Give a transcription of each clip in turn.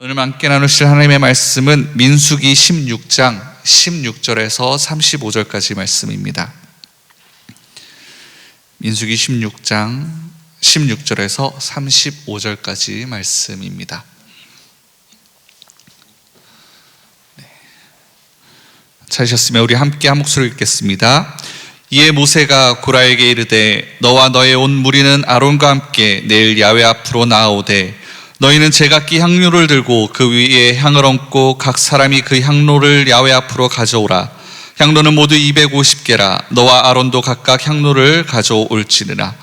오늘 함께 나누실 하나님의 말씀은 민수기 16장 16절에서 35절까지 말씀입니다. 민수기 16장 16절에서 35절까지 말씀입니다. 찾으셨으면 우리 함께 한 목소리로 읽겠습니다. 이에 모세가 고라에게 이르되 너와 너의 온 무리는 아론과 함께 내일 야훼 앞으로 나아오되 너희는 제각기 향로를 들고 그 위에 향을 얹고 각 사람이 그 향로를 야훼 앞으로 가져오라. 향로는 모두 250개라. 너와 아론도 각각 향로를 가져올지니라.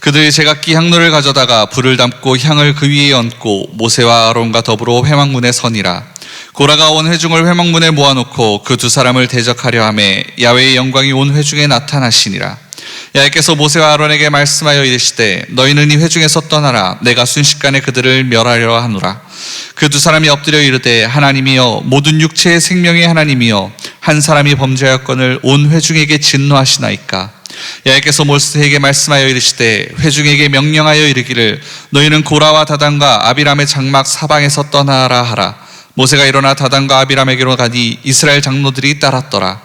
그들이 제각기 향로를 가져다가 불을 담고 향을 그 위에 얹고 모세와 아론과 더불어 회막문에 서니라. 고라가 온 회중을 회막문에 모아놓고 그 두 사람을 대적하려 하매 야훼의 영광이 온 회중에 나타나시니라. 야훼께서 모세와 아론에게 말씀하여 이르시되 너희는 이 회중에서 떠나라. 내가 순식간에 그들을 멸하려 하노라. 그 두 사람이 엎드려 이르되 하나님이여 모든 육체의 생명의 하나님이여 한 사람이 범죄하였거늘 온 회중에게 진노하시나이까. 야훼께서 모세에게 말씀하여 이르시되 회중에게 명령하여 이르기를 너희는 고라와 다단과 아비람의 장막 사방에서 떠나라 하라. 모세가 일어나 다단과 아비람에게로 가니 이스라엘 장로들이 따랐더라.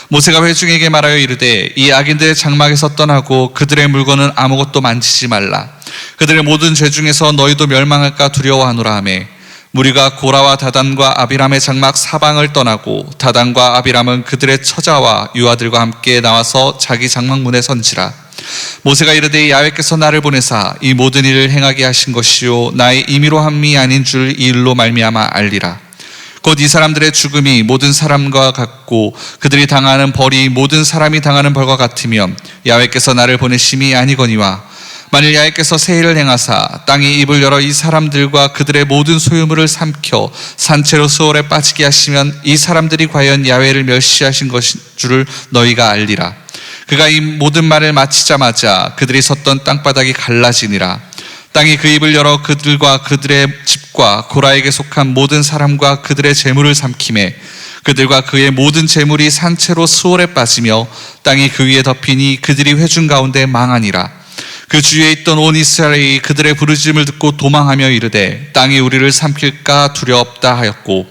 모세가 회중에게 말하여 이르되 이 악인들의 장막에서 떠나고 그들의 물건은 아무것도 만지지 말라. 그들의 모든 죄 중에서 너희도 멸망할까 두려워하노라 하매 무리가 고라와 다단과 아비람의 장막 사방을 떠나고 다단과 아비람은 그들의 처자와 유아들과 함께 나와서 자기 장막문에 선지라. 모세가 이르되 야훼께서 나를 보내사 이 모든 일을 행하게 하신 것이요 나의 임의로 함이 아닌 줄 이 일로 말미암아 알리라. 곧 이 사람들의 죽음이 모든 사람과 같고 그들이 당하는 벌이 모든 사람이 당하는 벌과 같으면 야훼께서 나를 보내심이 아니거니와 만일 야훼께서 세일을 행하사 땅이 입을 열어 이 사람들과 그들의 모든 소유물을 삼켜 산채로 수월에 빠지게 하시면 이 사람들이 과연 야훼를 멸시하신 것인 줄을 너희가 알리라. 그가 이 모든 말을 마치자마자 그들이 섰던 땅바닥이 갈라지니라. 땅이 그 입을 열어 그들과 그들의 집과 고라에게 속한 모든 사람과 그들의 재물을 삼키매 그들과 그의 모든 재물이 산채로 수월에 빠지며 땅이 그 위에 덮이니 그들이 회중 가운데 망하니라. 그 주위에 있던 온 이스라엘이 그들의 부르짖음을 듣고 도망하며 이르되 땅이 우리를 삼킬까 두렵다 하였고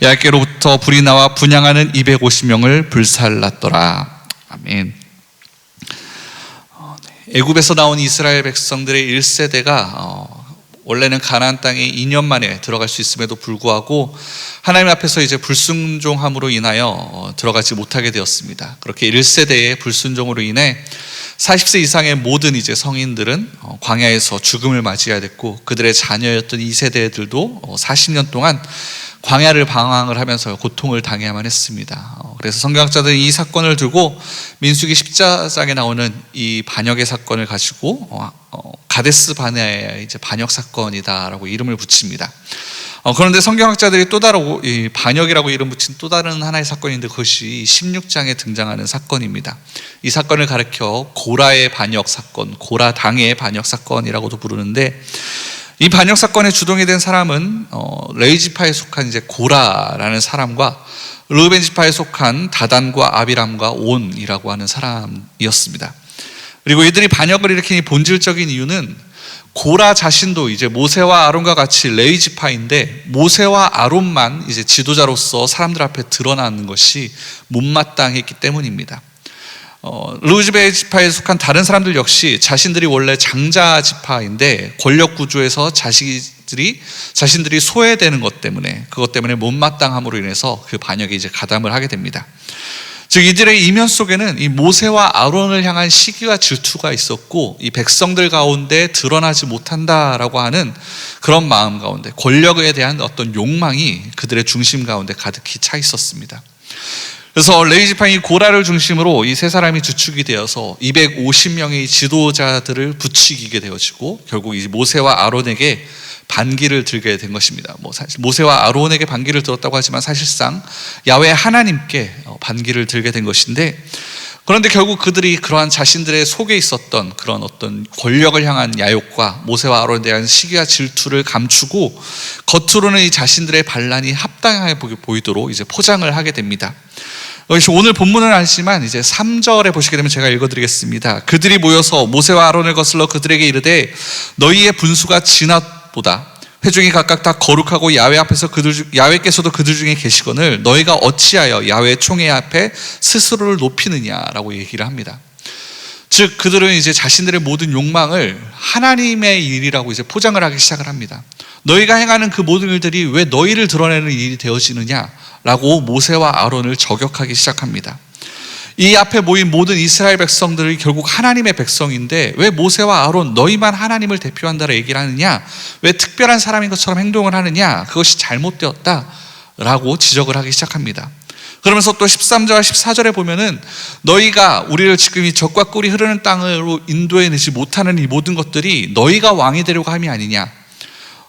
야훼께로부터 불이 나와 분향하는 250명을 불살랐더라. 아멘. 애굽에서 나온 이스라엘 백성들의 1세대가 원래는 가나안 땅에 2년 만에 들어갈 수 있음에도 불구하고 하나님 앞에서 이제 불순종함으로 인하여 들어가지 못하게 되었습니다. 그렇게 1세대의 불순종으로 인해 40세 이상의 모든 이제 성인들은 광야에서 죽음을 맞이해야 됐고 그들의 자녀였던 2세대들도 40년 동안 광야를 방황을 하면서 고통을 당해야만 했습니다. 그래서 성경학자들은 이 사건을 두고 민수기 14장에 나오는 이 반역의 사건을 가지고 가데스 바네아의 이제 반역 사건이다라고 이름을 붙입니다. 그런데 성경학자들이 또 다르고 이 반역이라고 이름 붙인 또 다른 하나의 사건인데 그것이 16장에 등장하는 사건입니다. 이 사건을 가리켜 고라의 반역 사건, 고라 당의 반역 사건이라고도 부르는데 이 반역 사건에 주동이 된 사람은 레위 지파에 속한 이제 고라라는 사람과 르우벤 지파에 속한 다단과 아비람과 온이라고 하는 사람이었습니다. 그리고 이들이 반역을 일으킨 본질적인 이유는 고라 자신도 이제 모세와 아론과 같이 레위 지파인데 모세와 아론만 이제 지도자로서 사람들 앞에 드러나는 것이 못마땅했기 때문입니다. 르우벤 지파에 속한 다른 사람들 역시 자신들이 원래 장자 지파인데 권력 구조에서 자신들이 소외되는 것 때문에 그것 때문에 못마땅함으로 인해서 그 반역에 이제 가담을 하게 됩니다. 즉 이들의 이면 속에는 이 모세와 아론을 향한 시기와 질투가 있었고 이 백성들 가운데 드러나지 못한다라고 하는 그런 마음 가운데 권력에 대한 어떤 욕망이 그들의 중심 가운데 가득히 차 있었습니다. 그래서 레위 지파인 고라를 중심으로 이 세 사람이 주축이 되어서 250명의 지도자들을 부추기게 되어지고 결국 이 모세와 아론에게 반기를 들게 된 것입니다. 사실 모세와 아론에게 반기를 들었다고 하지만 사실상 야훼 하나님께 반기를 들게 된 것인데 그런데 결국 그들이 그러한 자신들의 속에 있었던 그런 어떤 권력을 향한 야욕과 모세와 아론에 대한 시기와 질투를 감추고 겉으로는 이 자신들의 반란이 합당하게 보이도록 이제 포장을 하게 됩니다. 오늘 본문은 아니지만 이제 3절에 보시게 되면 제가 읽어드리겠습니다. 그들이 모여서 모세와 아론을 거슬러 그들에게 이르되 너희의 분수가 진압보다 회중이 각각 다 거룩하고 야훼께서도 그들 중에 계시거늘 너희가 어찌하여 야훼 총회 앞에 스스로를 높이느냐라고 얘기를 합니다. 즉 그들은 이제 자신들의 모든 욕망을 하나님의 일이라고 이제 포장을 하기 시작을 합니다. 너희가 행하는 그 모든 일들이 왜 너희를 드러내는 일이 되어지느냐라고 모세와 아론을 저격하기 시작합니다. 이 앞에 모인 모든 이스라엘 백성들이 결국 하나님의 백성인데 왜 모세와 아론 너희만 하나님을 대표한다라고 얘기를 하느냐, 왜 특별한 사람인 것처럼 행동을 하느냐, 그것이 잘못되었다라고 지적을 하기 시작합니다. 그러면서 또 13절과 14절에 보면은 너희가 우리를 지금 이 젖과 꿀이 흐르는 땅으로 인도해내지 못하는 이 모든 것들이 너희가 왕이 되려고 함이 아니냐,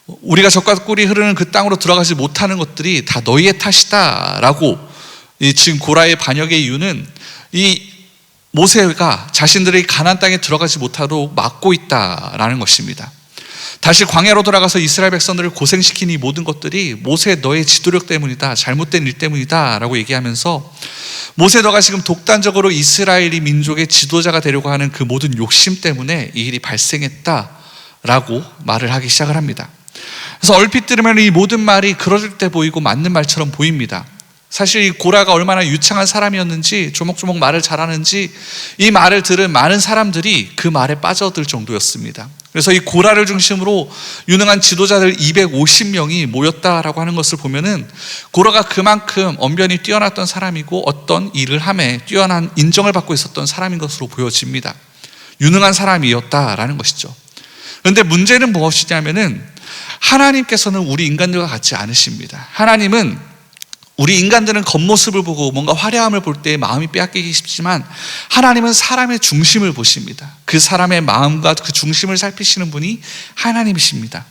우리가 젖과 꿀이 흐르는 그 땅으로 들어가지 못하는 것들이 다 너희의 탓이다 라고 지금 고라의 반역의 이유는 이 모세가 자신들이 가나안 땅에 들어가지 못하도록 막고 있다라는 것입니다. 다시 광야로 돌아가서 이스라엘 백성들을 고생시킨 이 모든 것들이 모세 너의 지도력 때문이다, 잘못된 일 때문이다 라고 얘기하면서 모세 너가 지금 독단적으로 이스라엘이 민족의 지도자가 되려고 하는 그 모든 욕심 때문에 이 일이 발생했다 라고 말을 하기 시작을 합니다. 그래서 얼핏 들으면 이 모든 말이 그럴 때 보이고 맞는 말처럼 보입니다. 사실 이 고라가 얼마나 유창한 사람이었는지, 조목조목 말을 잘하는지 이 말을 들은 많은 사람들이 그 말에 빠져들 정도였습니다. 그래서 이 고라를 중심으로 유능한 지도자들 250명이 모였다라고 하는 것을 보면은 고라가 그만큼 언변이 뛰어났던 사람이고 어떤 일을 함에 뛰어난 인정을 받고 있었던 사람인 것으로 보여집니다. 유능한 사람이었다라는 것이죠. 그런데 문제는 무엇이냐면은 하나님께서는 우리 인간들과 같지 않으십니다. 하나님은 우리 인간들은 겉모습을 보고 뭔가 화려함을 볼 때 마음이 빼앗기기 쉽지만 하나님은 사람의 중심을 보십니다. 그 사람의 마음과 그 중심을 살피시는 분이 하나님이십니다.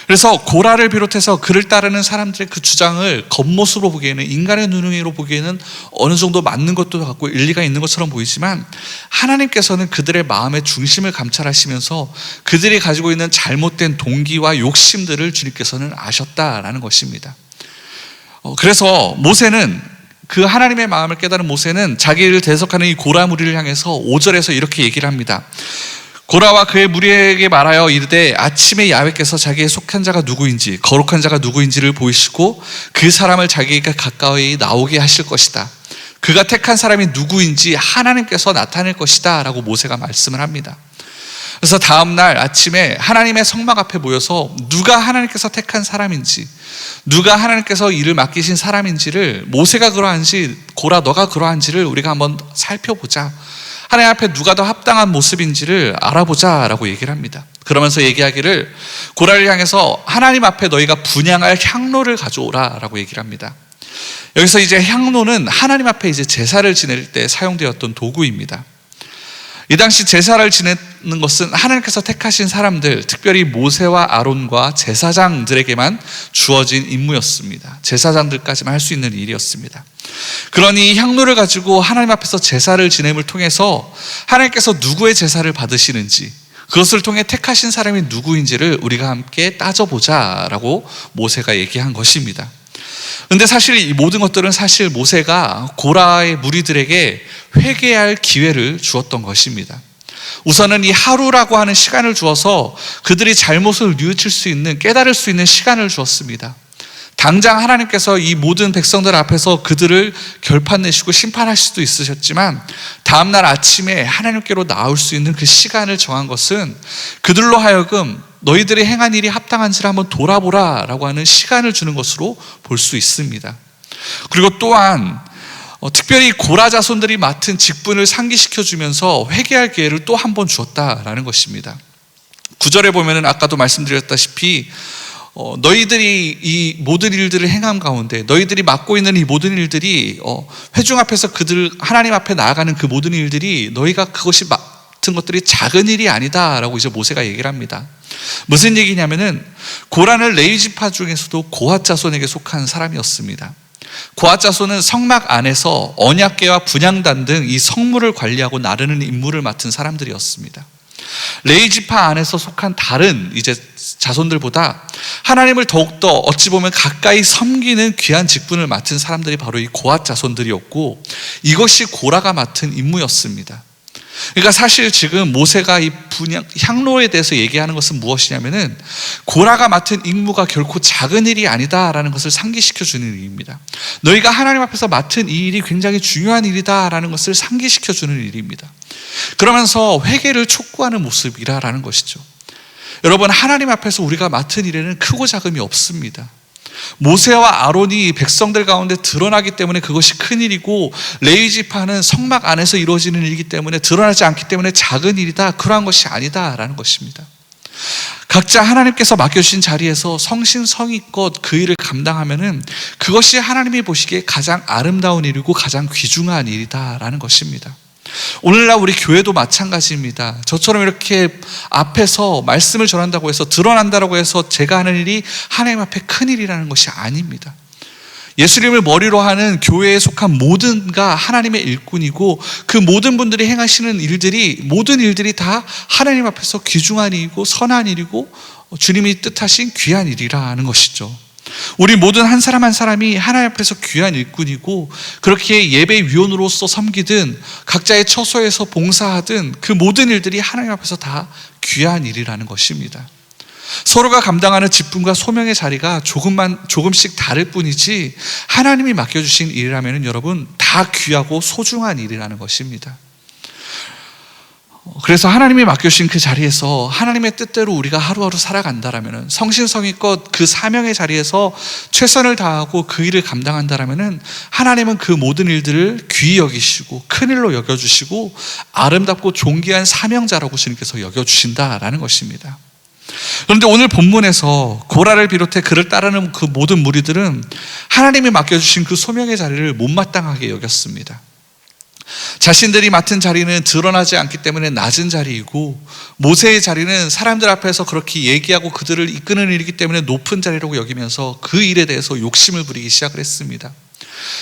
그래서 고라를 비롯해서 그를 따르는 사람들의 그 주장을 겉모습으로 보기에는, 인간의 눈으로 보기에는 어느 정도 맞는 것도 같고 일리가 있는 것처럼 보이지만 하나님께서는 그들의 마음의 중심을 감찰하시면서 그들이 가지고 있는 잘못된 동기와 욕심들을 주님께서는 아셨다라는 것입니다. 그래서 모세는, 그 하나님의 마음을 깨달은 모세는 자기를 대적하는 이 고라 무리를 향해서 5절에서 이렇게 얘기를 합니다. 고라와 그의 무리에게 말하여 이르되 아침에 야훼께서 자기의 속한 자가 누구인지 거룩한 자가 누구인지를 보이시고 그 사람을 자기에게 가까이 나오게 하실 것이다. 그가 택한 사람이 누구인지 하나님께서 나타낼 것이다 라고 모세가 말씀을 합니다. 그래서 다음날 아침에 하나님의 성막 앞에 모여서 누가 하나님께서 택한 사람인지, 누가 하나님께서 일을 맡기신 사람인지를, 모세가 그러한지 고라 너가 그러한지를 우리가 한번 살펴보자, 하나님 앞에 누가 더 합당한 모습인지를 알아보자 라고 얘기를 합니다. 그러면서 얘기하기를 고라를 향해서 하나님 앞에 너희가 분향할 향로를 가져오라 라고 얘기를 합니다. 여기서 이제 향로는 하나님 앞에 이제 제사를 지낼 때 사용되었던 도구입니다. 이 당시 제사를 지내는 것은 하나님께서 택하신 사람들, 특별히 모세와 아론과 제사장들에게만 주어진 임무였습니다. 제사장들까지만 할 수 있는 일이었습니다. 그러니 이 향로를 가지고 하나님 앞에서 제사를 지냄을 통해서 하나님께서 누구의 제사를 받으시는지, 그것을 통해 택하신 사람이 누구인지를 우리가 함께 따져보자라고 모세가 얘기한 것입니다. 근데 사실 이 모든 것들은 사실 모세가 고라의 무리들에게 회개할 기회를 주었던 것입니다. 우선은 이 하루라고 하는 시간을 주어서 그들이 잘못을 뉘우칠 수 있는, 깨달을 수 있는 시간을 주었습니다. 당장 하나님께서 이 모든 백성들 앞에서 그들을 결판내시고 심판하실 수도 있으셨지만 다음날 아침에 하나님께로 나올 수 있는 그 시간을 정한 것은 그들로 하여금 너희들이 행한 일이 합당한지를 한번 돌아보라 라고 하는 시간을 주는 것으로 볼 수 있습니다. 그리고 또한 특별히 고라 자손들이 맡은 직분을 상기시켜주면서 회개할 기회를 또 한 번 주었다라는 것입니다. 9절에 보면은 아까도 말씀드렸다시피 너희들이 이 모든 일들을 행함 가운데, 너희들이 맡고 있는 이 모든 일들이 회중 앞에서 그들 하나님 앞에 나아가는 그 모든 일들이 너희가 그것이 맡은 것들이 작은 일이 아니다라고 이제 모세가 얘기를 합니다. 무슨 얘기냐면은 고라는 레위 지파 중에서도 고핫 자손에게 속한 사람이었습니다. 고핫 자손은 성막 안에서 언약궤와 분향단 등 이 성물을 관리하고 나르는 임무를 맡은 사람들이었습니다. 레위 지파 안에서 속한 다른 이제 자손들보다 하나님을 더욱더 어찌 보면 가까이 섬기는 귀한 직분을 맡은 사람들이 바로 이 고핫 자손들이었고, 이것이 고라가 맡은 임무였습니다. 그러니까 사실 지금 모세가 이 향로에 대해서 얘기하는 것은 무엇이냐면은 고라가 맡은 임무가 결코 작은 일이 아니다라는 것을 상기시켜 주는 일입니다. 너희가 하나님 앞에서 맡은 이 일이 굉장히 중요한 일이다라는 것을 상기시켜 주는 일입니다. 그러면서 회개를 촉구하는 모습이라는 것이죠. 여러분, 하나님 앞에서 우리가 맡은 일에는 크고 작음이 없습니다. 모세와 아론이 백성들 가운데 드러나기 때문에 그것이 큰 일이고, 레위 지파는 성막 안에서 이루어지는 일이기 때문에 드러나지 않기 때문에 작은 일이다, 그러한 것이 아니다라는 것입니다. 각자 하나님께서 맡겨주신 자리에서 성심성의껏 그 일을 감당하면은 그것이 하나님이 보시기에 가장 아름다운 일이고 가장 귀중한 일이다라는 것입니다. 오늘날 우리 교회도 마찬가지입니다. 저처럼 이렇게 앞에서 말씀을 전한다고 해서 드러난다고 해서 제가 하는 일이 하나님 앞에 큰 일이라는 것이 아닙니다. 예수님을 머리로 하는 교회에 속한 모든가 하나님의 일꾼이고, 그 모든 분들이 행하시는 모든 일들이 다 하나님 앞에서 귀중한 일이고 선한 일이고 주님이 뜻하신 귀한 일이라는 것이죠. 우리 모든 한 사람 한 사람이 하나님 앞에서 귀한 일꾼이고, 그렇게 예배위원으로서 섬기든 각자의 처소에서 봉사하든 그 모든 일들이 하나님 앞에서 다 귀한 일이라는 것입니다. 서로가 감당하는 직분과 소명의 자리가 조금씩 다를 뿐이지, 하나님이 맡겨주신 일이라면 여러분 다 귀하고 소중한 일이라는 것입니다. 그래서 하나님이 맡겨주신 그 자리에서 하나님의 뜻대로 우리가 하루하루 살아간다라면, 성심성의껏 그 사명의 자리에서 최선을 다하고 그 일을 감당한다라면, 하나님은 그 모든 일들을 귀히 여기시고 큰일로 여겨주시고 아름답고 존귀한 사명자라고 주님께서 여겨주신다라는 것입니다. 그런데 오늘 본문에서 고라를 비롯해 그를 따르는 그 모든 무리들은 하나님이 맡겨주신 그 소명의 자리를 못마땅하게 여겼습니다. 자신들이 맡은 자리는 드러나지 않기 때문에 낮은 자리이고, 모세의 자리는 사람들 앞에서 그렇게 얘기하고 그들을 이끄는 일이기 때문에 높은 자리라고 여기면서 그 일에 대해서 욕심을 부리기 시작을 했습니다.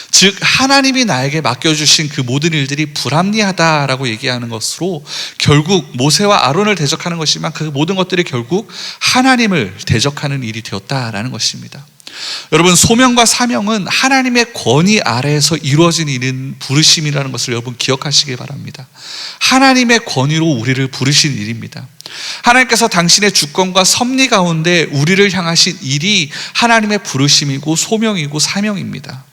즉, 하나님이 나에게 맡겨주신 그 모든 일들이 불합리하다라고 얘기하는 것으로 결국 모세와 아론을 대적하는 것이지만 그 모든 것들이 결국 하나님을 대적하는 일이 되었다라는 것입니다. 여러분, 소명과 사명은 하나님의 권위 아래에서 이루어진 일인 부르심이라는 것을 여러분 기억하시기 바랍니다. 하나님의 권위로 우리를 부르신 일입니다. 하나님께서 당신의 주권과 섭리 가운데 우리를 향하신 일이 하나님의 부르심이고 소명이고 사명입니다.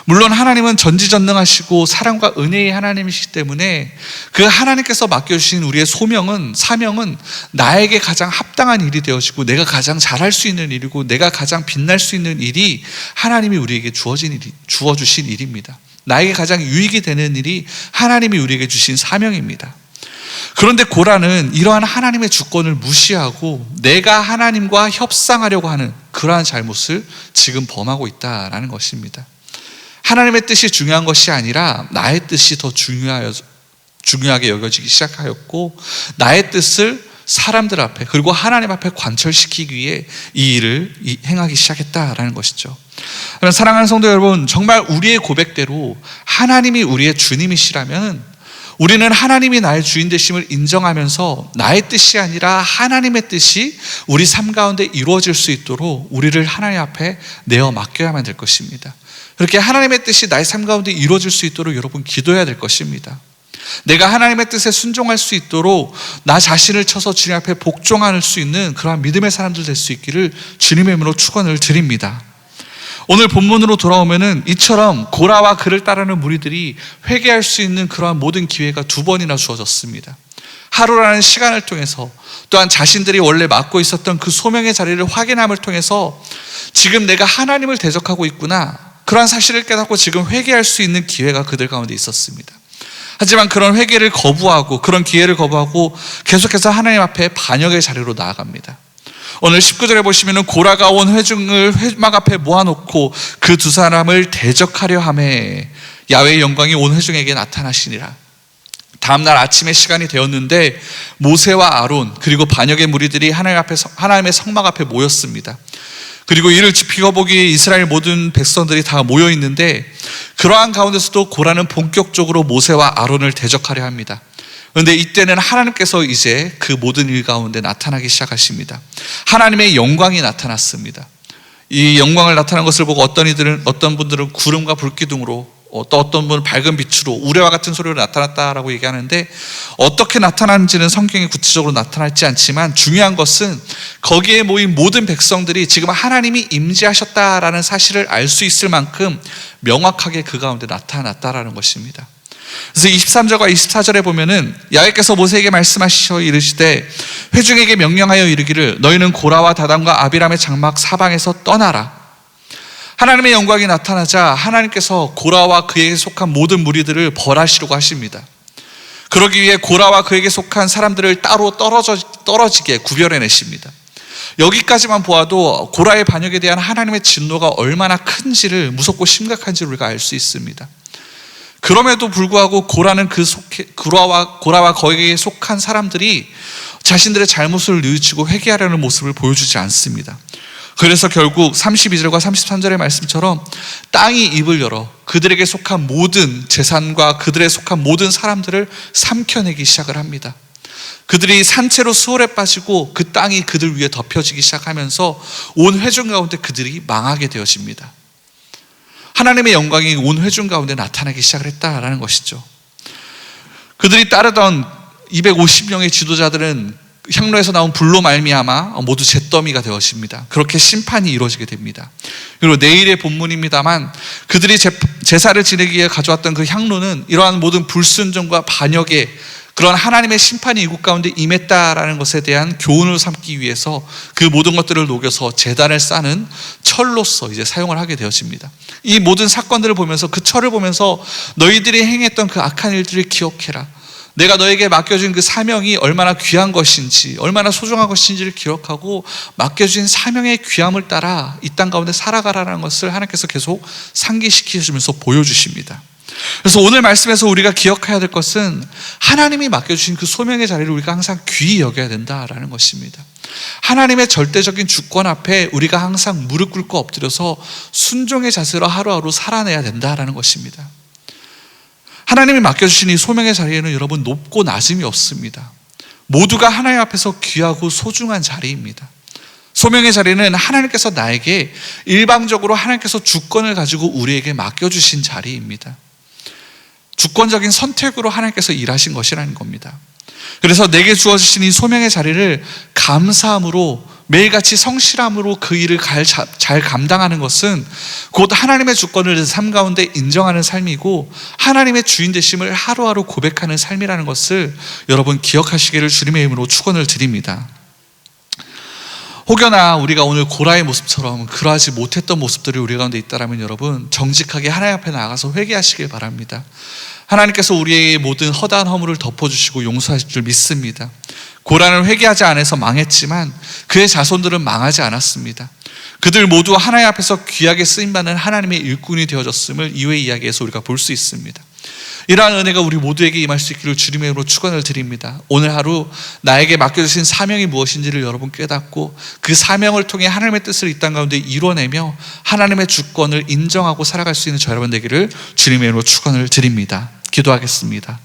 물론 하나님은 전지전능하시고 사랑과 은혜의 하나님이시기 때문에 그 하나님께서 맡겨주신 우리의 사명은 나에게 가장 합당한 일이 되어지고 내가 가장 잘할 수 있는 일이고 내가 가장 빛날 수 있는 일이 하나님이 우리에게 주어주신 일입니다. 나에게 가장 유익이 되는 일이 하나님이 우리에게 주신 사명입니다. 그런데 고라는 이러한 하나님의 주권을 무시하고 내가 하나님과 협상하려고 하는 그러한 잘못을 지금 범하고 있다라는 것입니다. 하나님의 뜻이 중요한 것이 아니라 나의 뜻이 더 중요하게 여겨지기 시작하였고, 나의 뜻을 사람들 앞에 그리고 하나님 앞에 관철시키기 위해 이 일을 행하기 시작했다라는 것이죠. 사랑하는 성도 여러분, 정말 우리의 고백대로 하나님이 우리의 주님이시라면 우리는 하나님이 나의 주인 되심을 인정하면서 나의 뜻이 아니라 하나님의 뜻이 우리 삶 가운데 이루어질 수 있도록 우리를 하나님 앞에 내어 맡겨야만 될 것입니다. 그렇게 하나님의 뜻이 나의 삶 가운데 이루어질 수 있도록 여러분 기도해야 될 것입니다. 내가 하나님의 뜻에 순종할 수 있도록 나 자신을 쳐서 주님 앞에 복종할 수 있는 그러한 믿음의 사람들 될 수 있기를 주님의 이름으로 축원을 드립니다. 오늘 본문으로 돌아오면은 이처럼 고라와 그를 따르는 무리들이 회개할 수 있는 그러한 모든 기회가 2번이나 주어졌습니다. 하루라는 시간을 통해서, 또한 자신들이 원래 맡고 있었던 그 소명의 자리를 확인함을 통해서 지금 내가 하나님을 대적하고 있구나, 그러한 사실을 깨닫고 지금 회개할 수 있는 기회가 그들 가운데 있었습니다. 하지만 그런 회개를 거부하고 그런 기회를 거부하고 계속해서 하나님 앞에 반역의 자리로 나아갑니다. 오늘 19절에 보시면 고라가 온 회중을 회막 앞에 모아놓고 그 2사람을 대적하려 하매 야훼의 영광이 온 회중에게 나타나시니라. 다음날 아침에 시간이 되었는데 모세와 아론 그리고 반역의 무리들이 하나님의 성막 앞에 모였습니다. 그리고 이를 지켜보기에 이스라엘 모든 백성들이 다 모여 있는데, 그러한 가운데서도 고라는 본격적으로 모세와 아론을 대적하려 합니다. 그런데 이때는 하나님께서 이제 그 모든 일 가운데 나타나기 시작하십니다. 하나님의 영광이 나타났습니다. 이 영광을 나타난 것을 보고 어떤 분들은 구름과 불기둥으로 또 어떤 분은 밝은 빛으로 우레와 같은 소리로 나타났다라고 얘기하는데, 어떻게 나타나는지는 성경에 구체적으로 나타나지 않지만 중요한 것은 거기에 모인 모든 백성들이 지금 하나님이 임재하셨다라는 사실을 알 수 있을 만큼 명확하게 그 가운데 나타났다라는 것입니다. 그래서 23절과 24절에 보면은 야훼께서 모세에게 말씀하시어 이르시되 회중에게 명령하여 이르기를 너희는 고라와 다단과 아비람의 장막 사방에서 떠나라. 하나님의 영광이 나타나자 하나님께서 고라와 그에게 속한 모든 무리들을 벌하시려고 하십니다. 그러기 위해 고라와 그에게 속한 사람들을 따로 떨어지게 구별해내십니다. 여기까지만 보아도 고라의 반역에 대한 하나님의 진노가 얼마나 큰지를, 무섭고 심각한지를 우리가 알 수 있습니다. 그럼에도 불구하고 고라와 거기에 속한 사람들이 자신들의 잘못을 뉘우치고 회개하려는 모습을 보여주지 않습니다. 그래서 결국 32절과 33절의 말씀처럼 땅이 입을 열어 그들에게 속한 모든 재산과 그들에 속한 모든 사람들을 삼켜내기 시작을 합니다. 그들이 산채로 수월에 빠지고 그 땅이 그들 위에 덮여지기 시작하면서 온 회중 가운데 그들이 망하게 되어집니다. 하나님의 영광이 온 회중 가운데 나타나기 시작을 했다라는 것이죠. 그들이 따르던 250명의 지도자들은 향로에서 나온 불로 말미암아 모두 잿더미가 되어집니다. 그렇게 심판이 이루어지게 됩니다. 그리고 내일의 본문입니다만 그들이 제사를 지내기 위해 가져왔던 그 향로는 이러한 모든 불순종과 반역의 그런 하나님의 심판이 이곳 가운데 임했다라는 것에 대한 교훈을 삼기 위해서 그 모든 것들을 녹여서 제단을 싸는 철로서 이제 사용을 하게 되어집니다. 이 모든 사건들을 보면서, 그 철을 보면서 너희들이 행했던 그 악한 일들을 기억해라. 내가 너에게 맡겨준 그 사명이 얼마나 귀한 것인지, 얼마나 소중한 것인지를 기억하고 맡겨진 사명의 귀함을 따라 이 땅 가운데 살아가라는 것을 하나님께서 계속 상기시키시면서 보여주십니다. 그래서 오늘 말씀에서 우리가 기억해야 될 것은 하나님이 맡겨주신 그 소명의 자리를 우리가 항상 귀히 여겨야 된다라는 것입니다. 하나님의 절대적인 주권 앞에 우리가 항상 무릎 꿇고 엎드려서 순종의 자세로 하루하루 살아내야 된다라는 것입니다. 하나님이 맡겨주신 이 소명의 자리에는 여러분 높고 낮음이 없습니다. 모두가 하나님 앞에서 귀하고 소중한 자리입니다. 소명의 자리는 하나님께서 나에게 일방적으로 하나님께서 주권을 가지고 우리에게 맡겨주신 자리입니다. 주권적인 선택으로 하나님께서 일하신 것이라는 겁니다. 그래서 내게 주어주신 이 소명의 자리를 감사함으로, 매일같이 성실함으로 그 일을 잘 감당하는 것은 곧 하나님의 주권을 삶 가운데 인정하는 삶이고 하나님의 주인 되심을 하루하루 고백하는 삶이라는 것을 여러분 기억하시기를 주님의 이름으로 축원을 드립니다. 혹여나 우리가 오늘 고라의 모습처럼 그러하지 못했던 모습들이 우리 가운데 있다면 여러분 정직하게 하나님 앞에 나가서 회개하시길 바랍니다. 하나님께서 우리의 모든 허다한 허물을 덮어주시고 용서하실 줄 믿습니다. 고라는 회개하지 않아서 망했지만 그의 자손들은 망하지 않았습니다. 그들 모두 하나님 앞에서 귀하게 쓰임받는 하나님의 일꾼이 되어졌음을 이후의 이야기에서 우리가 볼 수 있습니다. 이러한 은혜가 우리 모두에게 임할 수 있기를 주님의 이름으로 축원을 드립니다. 오늘 하루 나에게 맡겨주신 사명이 무엇인지를 여러분 깨닫고 그 사명을 통해 하나님의 뜻을 이 땅 가운데 이뤄내며 하나님의 주권을 인정하고 살아갈 수 있는 저 여러분 되기를 주님의 이름으로 축원을 드립니다. 기도하겠습니다.